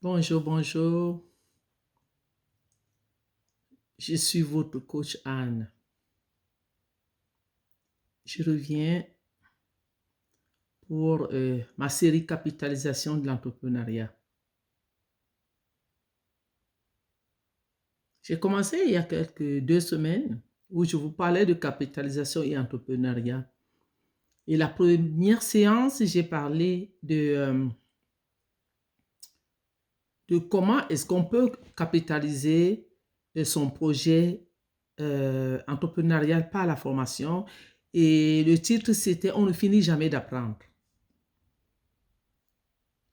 Bonjour, bonjour. Je suis votre coach Anne. Je reviens pour ma série Capitalisation de l'entrepreneuriat. J'ai commencé il y a quelques 2 semaines où je vous parlais de capitalisation et entrepreneuriat. Et la première séance, j'ai parlé de comment est-ce qu'on peut capitaliser son projet entrepreneurial par la formation. Et le titre, c'était « On ne finit jamais d'apprendre ».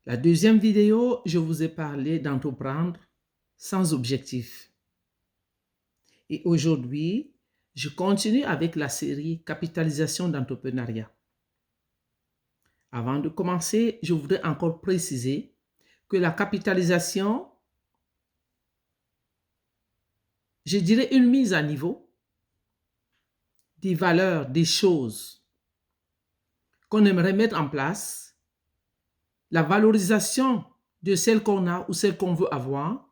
La deuxième vidéo, je vous ai parlé d'entreprendre sans objectif. Et aujourd'hui, je continue avec la série Capitalisation d'entrepreneuriat. Avant de commencer, je voudrais encore préciser que la capitalisation, je dirais une mise à niveau des valeurs, des choses qu'on aimerait mettre en place, la valorisation de celles qu'on a ou celles qu'on veut avoir.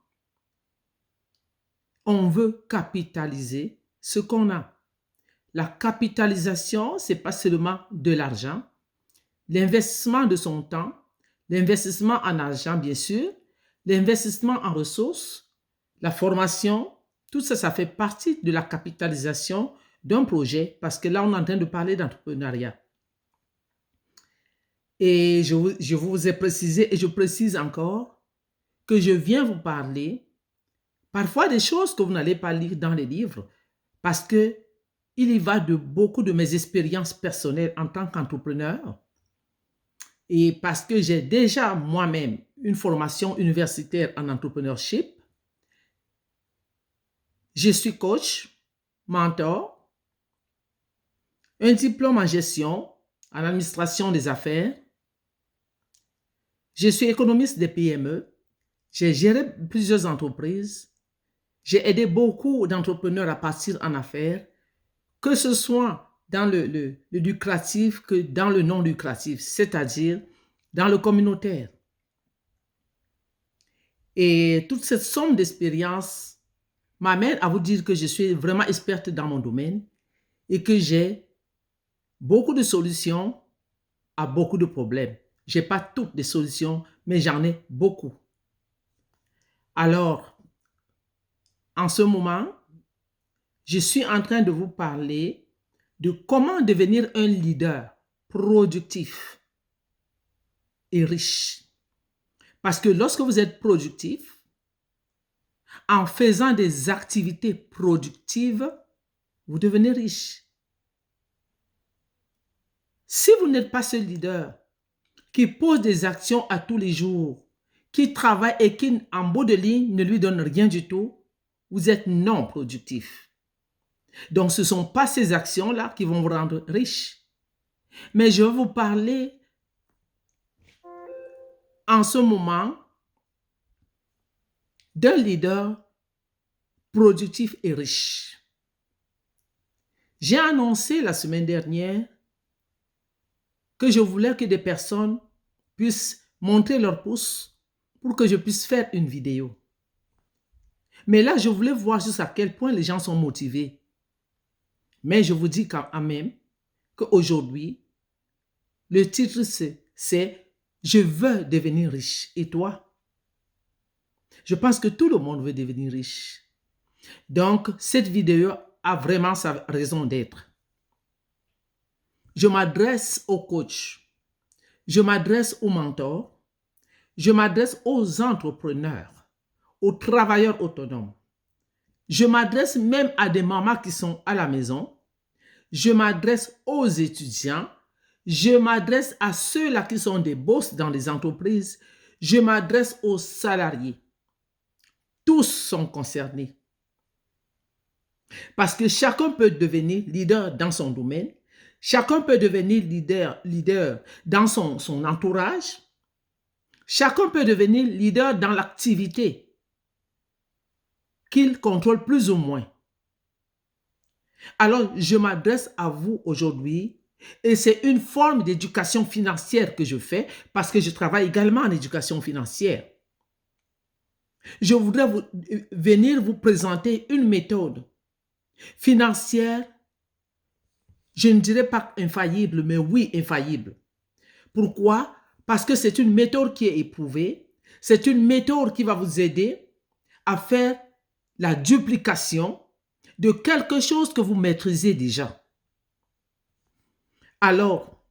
On veut capitaliser ce qu'on a. La capitalisation, ce n'est pas seulement de l'argent, l'investissement de son temps, l'investissement en argent, bien sûr, l'investissement en ressources, la formation, tout ça, ça fait partie de la capitalisation d'un projet parce que là, on est en train de parler d'entrepreneuriat. Et je vous ai précisé et je précise encore que je viens vous parler parfois des choses que vous n'allez pas lire dans les livres parce que il y va de beaucoup de mes expériences personnelles en tant qu'entrepreneur et parce que j'ai déjà moi-même une formation universitaire en entrepreneurship. Je suis coach, mentor, un diplôme en gestion, en administration des affaires. Je suis économiste des PME. J'ai géré plusieurs entreprises. J'ai aidé beaucoup d'entrepreneurs à partir en affaires, que ce soit dans le lucratif que dans le non lucratif, c'est-à-dire dans le communautaire. Et toute cette somme d'expérience m'amène à vous dire que je suis vraiment experte dans mon domaine et que j'ai beaucoup de solutions à beaucoup de problèmes. Je n'ai pas toutes les solutions, mais j'en ai beaucoup. Alors, en ce moment, je suis en train de vous parler de comment devenir un leader productif et riche. Parce que lorsque vous êtes productif, en faisant des activités productives, vous devenez riche. Si vous n'êtes pas ce leader qui pose des actions à tous les jours, qui travaille et qui, en bout de ligne, ne lui donne rien du tout, vous êtes non productif. Donc, ce ne sont pas ces actions-là qui vont vous rendre riche. Mais je vais vous parler en ce moment d'un leader productif et riche. J'ai annoncé la semaine dernière que je voulais que des personnes puissent montrer leur pouce pour que je puisse faire une vidéo. Mais là, je voulais voir jusqu'à quel point les gens sont motivés. Mais je vous dis quand même qu'aujourd'hui, le titre c'est « Je veux devenir riche ». Et toi? Je pense que tout le monde veut devenir riche. Donc, cette vidéo a vraiment sa raison d'être. Je m'adresse aux coachs, je m'adresse aux mentors, je m'adresse aux entrepreneurs, aux travailleurs autonomes. Je m'adresse même à des mamans qui sont à la maison. Je m'adresse aux étudiants. Je m'adresse à ceux-là qui sont des boss dans les entreprises. Je m'adresse aux salariés. Tous sont concernés. Parce que chacun peut devenir leader dans son domaine. Chacun peut devenir leader dans son entourage. Chacun peut devenir leader dans l'activité qu'il contrôle plus ou moins. Alors, je m'adresse à vous aujourd'hui et c'est une forme d'éducation financière que je fais parce que je travaille également en éducation financière. Je voudrais venir vous présenter une méthode financière, je ne dirais pas infaillible, mais oui, infaillible. Pourquoi? Parce que c'est une méthode qui est éprouvée, c'est une méthode qui va vous aider à faire la duplication de quelque chose que vous maîtrisez déjà. Alors,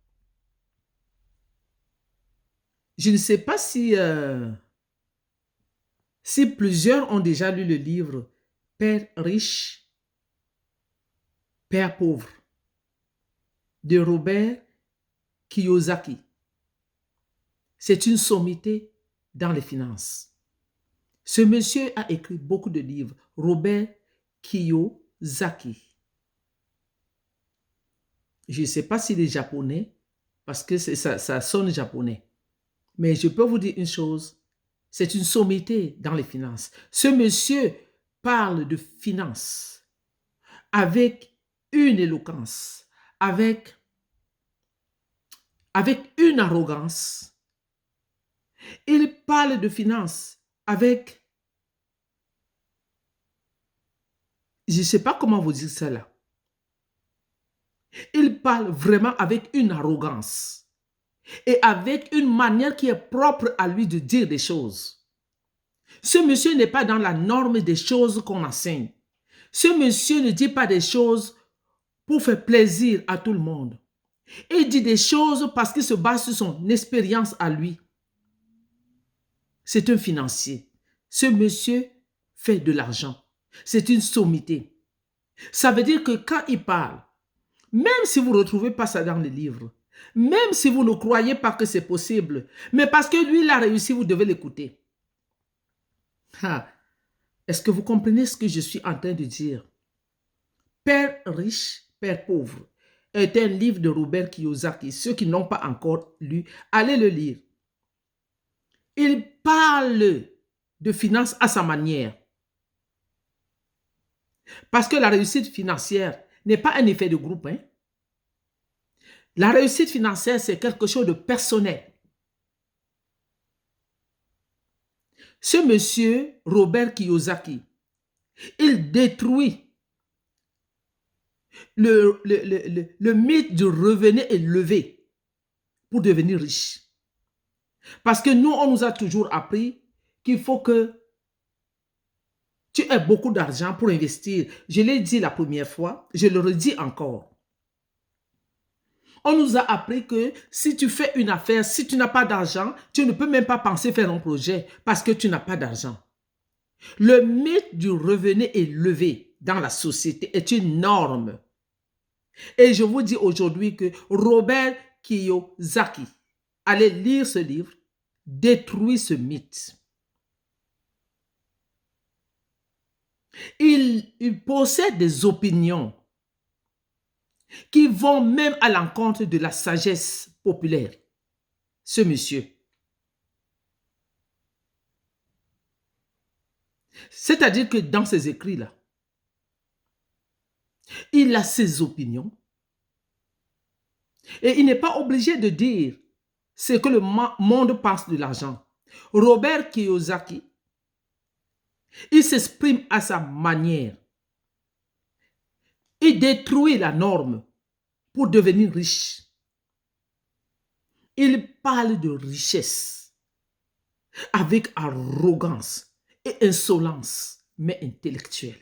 je ne sais pas si plusieurs ont déjà lu le livre Père riche, Père pauvre de Robert Kiyosaki. C'est une sommité dans les finances. Ce monsieur a écrit beaucoup de livres. Robert Kiyosaki. Je ne sais pas s'il est japonais, parce que ça sonne japonais. Mais je peux vous dire une chose, c'est une sommité dans les finances. Ce monsieur parle de finances avec une éloquence, avec une arrogance. Il parle de finances avec, je ne sais pas comment vous dire ça là. Il parle vraiment avec une arrogance et avec une manière qui est propre à lui de dire des choses. Ce monsieur n'est pas dans la norme des choses qu'on enseigne. Ce monsieur ne dit pas des choses pour faire plaisir à tout le monde. Il dit des choses parce qu'il se base sur son expérience à lui. C'est un financier. Ce monsieur fait de l'argent. C'est une sommité. Ça veut dire que quand il parle, même si vous ne retrouvez pas ça dans les livres, même si vous ne croyez pas que c'est possible, mais parce que lui, il a réussi, vous devez l'écouter. Est-ce que vous comprenez ce que je suis en train de dire? Père riche, Père pauvre est un livre de Robert Kiyosaki. Ceux qui n'ont pas encore lu, allez le lire. Il parle de finances à sa manière. Parce que la réussite financière n'est pas un effet de groupe. La réussite financière, c'est quelque chose de personnel. Ce monsieur, Robert Kiyosaki, il détruit le mythe du revenu élevé pour devenir riche. Parce que nous, on nous a toujours appris qu'il faut que tu aies beaucoup d'argent pour investir. Je l'ai dit la première fois, je le redis encore. On nous a appris que si tu fais une affaire, si tu n'as pas d'argent, tu ne peux même pas penser faire un projet parce que tu n'as pas d'argent. Le mythe du revenu élevé dans la société est une norme. Et je vous dis aujourd'hui que Robert Kiyosaki, allez lire ce livre, détruit ce mythe. Il possède des opinions qui vont même à l'encontre de la sagesse populaire. Ce monsieur. C'est-à-dire que dans ses écrits-là, il a ses opinions et il n'est pas obligé de dire ce que le monde pense de l'argent. Robert Kiyosaki, il s'exprime à sa manière. Il détruit la norme pour devenir riche. Il parle de richesse avec arrogance et insolence, mais intellectuelle.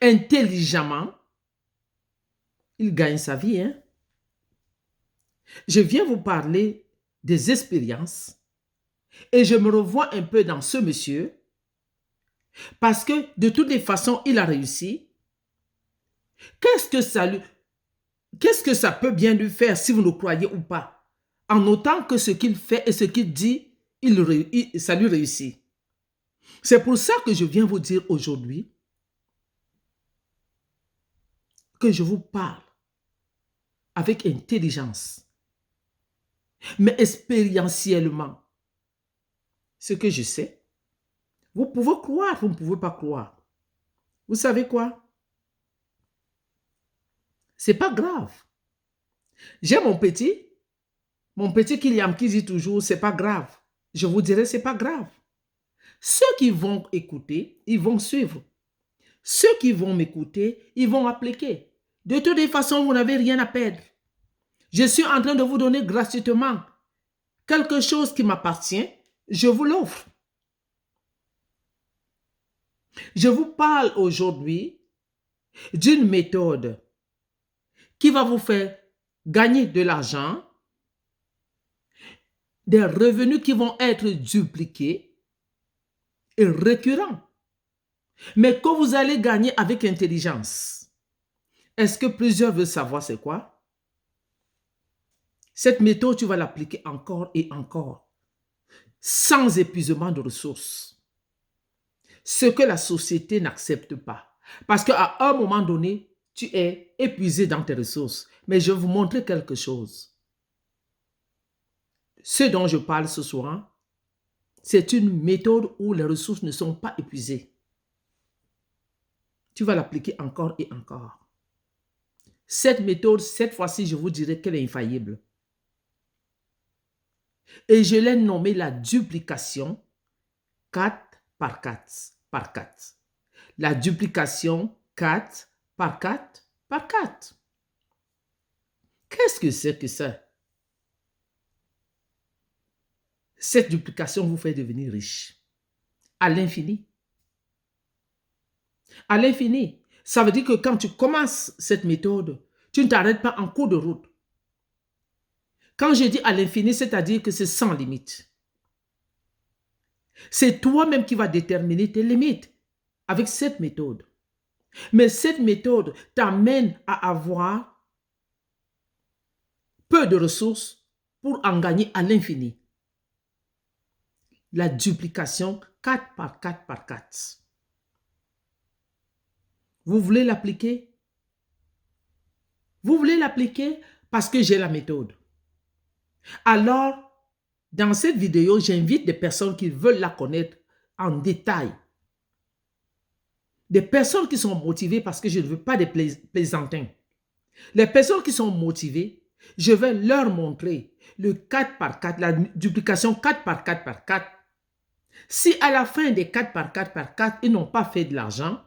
Intelligemment, il gagne sa vie. Je viens vous parler des expériences et je me revois un peu dans ce monsieur parce que de toutes les façons, il a réussi. Qu'est-ce que ça peut bien lui faire si vous le croyez ou pas? En autant que ce qu'il fait et ce qu'il dit, ça lui réussit. C'est pour ça que je viens vous dire aujourd'hui que je vous parle avec intelligence, mais expérientiellement. Ce que je sais, vous pouvez croire, vous ne pouvez pas croire. Vous savez quoi? C'est pas grave. J'ai mon petit Kylian qui dit toujours, c'est pas grave. Je vous dirai, c'est pas grave. Ceux qui vont écouter, ils vont suivre. Ceux qui vont m'écouter, ils vont appliquer. De toutes les façons, vous n'avez rien à perdre. Je suis en train de vous donner gratuitement quelque chose qui m'appartient. Je vous l'offre. Je vous parle aujourd'hui d'une méthode qui va vous faire gagner de l'argent, des revenus qui vont être dupliqués et récurrents, mais que vous allez gagner avec intelligence. Est-ce que plusieurs veulent savoir c'est quoi? Cette méthode, tu vas l'appliquer encore et encore, sans épuisement de ressources. Ce que la société n'accepte pas. Parce qu'à un moment donné, tu es épuisé dans tes ressources. Mais je vais vous montrer quelque chose. Ce dont je parle ce soir, c'est une méthode où les ressources ne sont pas épuisées. Tu vas l'appliquer encore et encore. Cette méthode, cette fois-ci, je vous dirai qu'elle est infaillible. Et je l'ai nommée la duplication 4 par 4 par 4. La duplication 4 par 4 par 4. Qu'est-ce que c'est que ça? Cette duplication vous fait devenir riche. À l'infini. À l'infini. Ça veut dire que quand tu commences cette méthode, tu ne t'arrêtes pas en cours de route. Quand je dis à l'infini, c'est-à-dire que c'est sans limite. C'est toi-même qui vas déterminer tes limites avec cette méthode. Mais cette méthode t'amène à avoir peu de ressources pour en gagner à l'infini. La duplication 4 par 4 par 4. Vous voulez l'appliquer? Vous voulez l'appliquer parce que j'ai la méthode. Alors, dans cette vidéo, j'invite des personnes qui veulent la connaître en détail. Des personnes qui sont motivées parce que je ne veux pas des plaisantins. Les personnes qui sont motivées, je vais leur montrer le 4 par 4, la duplication 4 par 4 par 4. Si à la fin des 4 par 4 par 4, ils n'ont pas fait de l'argent,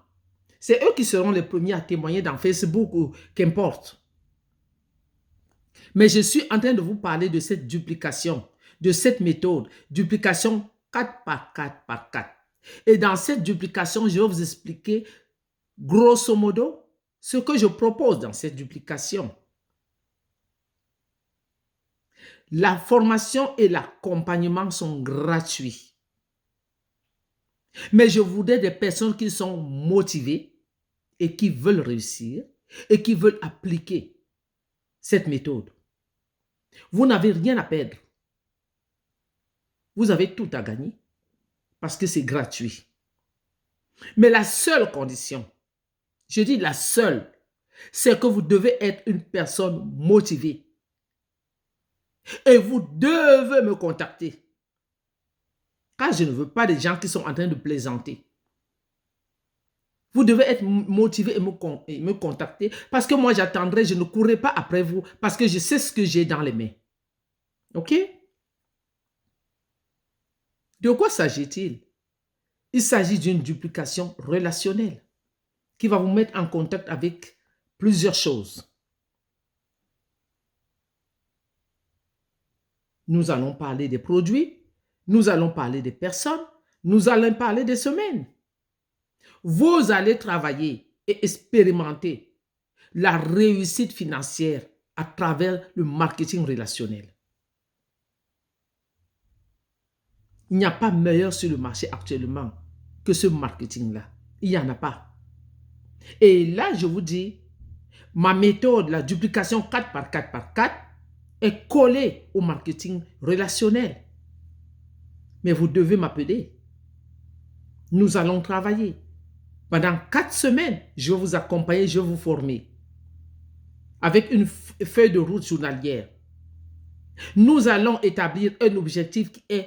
c'est eux qui seront les premiers à témoigner dans Facebook ou qu'importe. Mais je suis en train de vous parler de cette duplication, de cette méthode, duplication 4 par 4 par 4. Et dans cette duplication, je vais vous expliquer grosso modo ce que je propose dans cette duplication. La formation et l'accompagnement sont gratuits. Mais je voudrais des personnes qui sont motivées et qui veulent réussir et qui veulent appliquer cette méthode. Vous n'avez rien à perdre. Vous avez tout à gagner parce que c'est gratuit. Mais la seule condition, je dis la seule, c'est que vous devez être une personne motivée. Et vous devez me contacter. Car je ne veux pas des gens qui sont en train de plaisanter. Vous devez être motivé et me contacter parce que moi j'attendrai, je ne courrai pas après vous parce que je sais ce que j'ai dans les mains. Ok? De quoi s'agit-il? Il s'agit d'une duplication relationnelle qui va vous mettre en contact avec plusieurs choses. Nous allons parler des produits, nous allons parler des personnes, nous allons parler des semaines. Vous allez travailler et expérimenter la réussite financière à travers le marketing relationnel. Il n'y a pas meilleur sur le marché actuellement que ce marketing-là. Il n'y en a pas. Et là, je vous dis, ma méthode, la duplication 4 par 4 par 4, est collée au marketing relationnel. Mais vous devez m'appeler. Nous allons travailler. Pendant 4 semaines, je vais vous accompagner, je vais vous former. Avec une feuille de route journalière. Nous allons établir un objectif qui est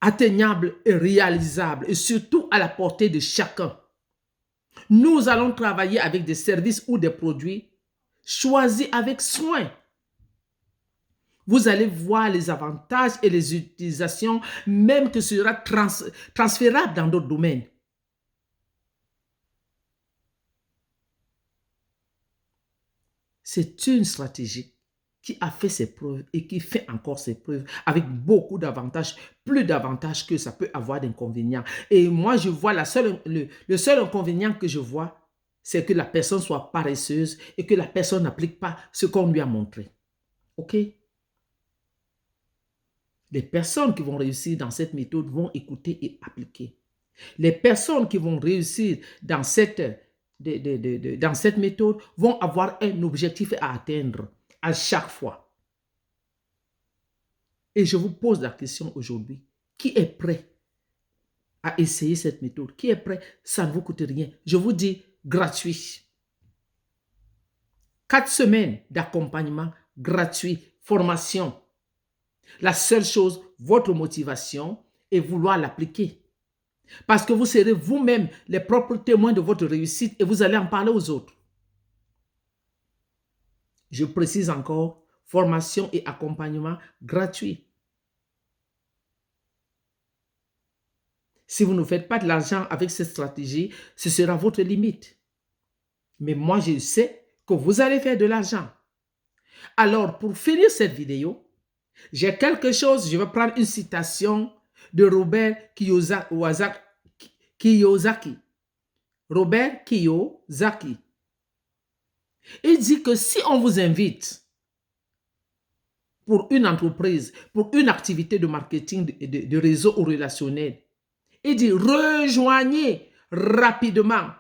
atteignable et réalisable et surtout à la portée de chacun. Nous allons travailler avec des services ou des produits choisis avec soin. vous allez voir les avantages et les utilisations, même que ce sera transférable dans d'autres domaines. C'est une stratégie qui a fait ses preuves et qui fait encore ses preuves avec beaucoup d'avantages, plus d'avantages que ça peut avoir d'inconvénients. Et moi, je vois le seul inconvénient que je vois, c'est que la personne soit paresseuse et que la personne n'applique pas ce qu'on lui a montré. OK? Les personnes qui vont réussir dans cette méthode vont écouter et appliquer. Les personnes qui vont réussir dans cette méthode vont avoir un objectif à atteindre à chaque fois. Et je vous pose la question aujourd'hui, qui est prêt à essayer cette méthode? Qui est prêt? Ça ne vous coûte rien. Je vous dis gratuit. 4 semaines d'accompagnement gratuit, formation. La seule chose, votre motivation et vouloir l'appliquer. Parce que vous serez vous-même les propres témoins de votre réussite et vous allez en parler aux autres. Je précise encore, formation et accompagnement gratuit. Si vous ne faites pas de l'argent avec cette stratégie, ce sera votre limite. Mais moi, je sais que vous allez faire de l'argent. Alors, pour finir cette vidéo, j'ai quelque chose, je vais prendre une citation de Robert Kiyosaki. Robert Kiyosaki. Il dit que si on vous invite pour une entreprise, pour une activité de marketing, de réseau ou relationnel, il dit rejoignez rapidement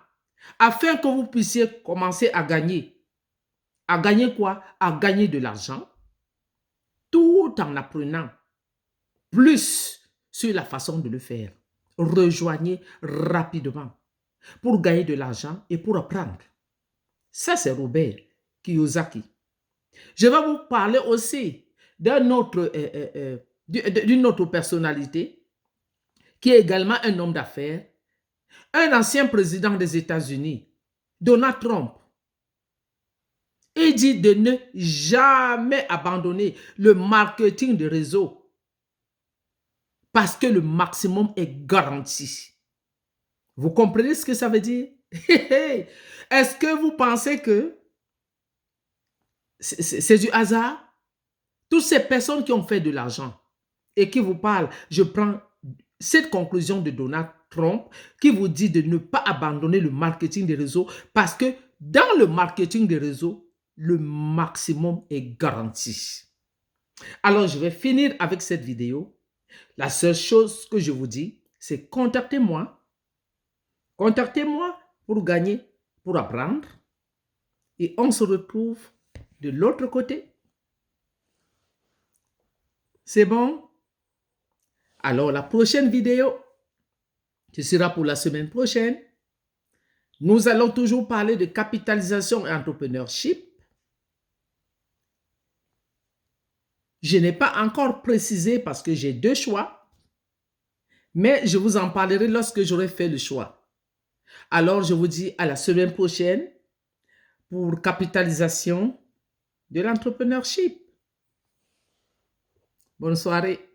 afin que vous puissiez commencer à gagner. À gagner quoi? À gagner de l'argent tout en apprenant plus sur la façon de le faire. Rejoignez rapidement pour gagner de l'argent et pour apprendre. Ça, c'est Robert Kiyosaki. Je vais vous parler aussi d'une autre personnalité qui est également un homme d'affaires, un ancien président des États-Unis, Donald Trump. Il dit de ne jamais abandonner le marketing de réseau parce que le maximum est garanti. Vous comprenez ce que ça veut dire? Est-ce que vous pensez que c'est du hasard? Toutes ces personnes qui ont fait de l'argent et qui vous parlent, je prends cette conclusion de Donald Trump qui vous dit de ne pas abandonner le marketing des réseaux parce que dans le marketing des réseaux, le maximum est garanti. Alors, je vais finir avec cette vidéo. La seule chose que je vous dis, c'est contactez-moi. Contactez-moi pour gagner, pour apprendre. Et on se retrouve de l'autre côté. C'est bon? Alors, la prochaine vidéo, ce sera pour la semaine prochaine. Nous allons toujours parler de capitalisation et entrepreneurship. Je n'ai pas encore précisé parce que j'ai 2 choix, mais je vous en parlerai lorsque j'aurai fait le choix. Alors, je vous dis à la semaine prochaine pour capitalisation de l'entrepreneurship. Bonne soirée.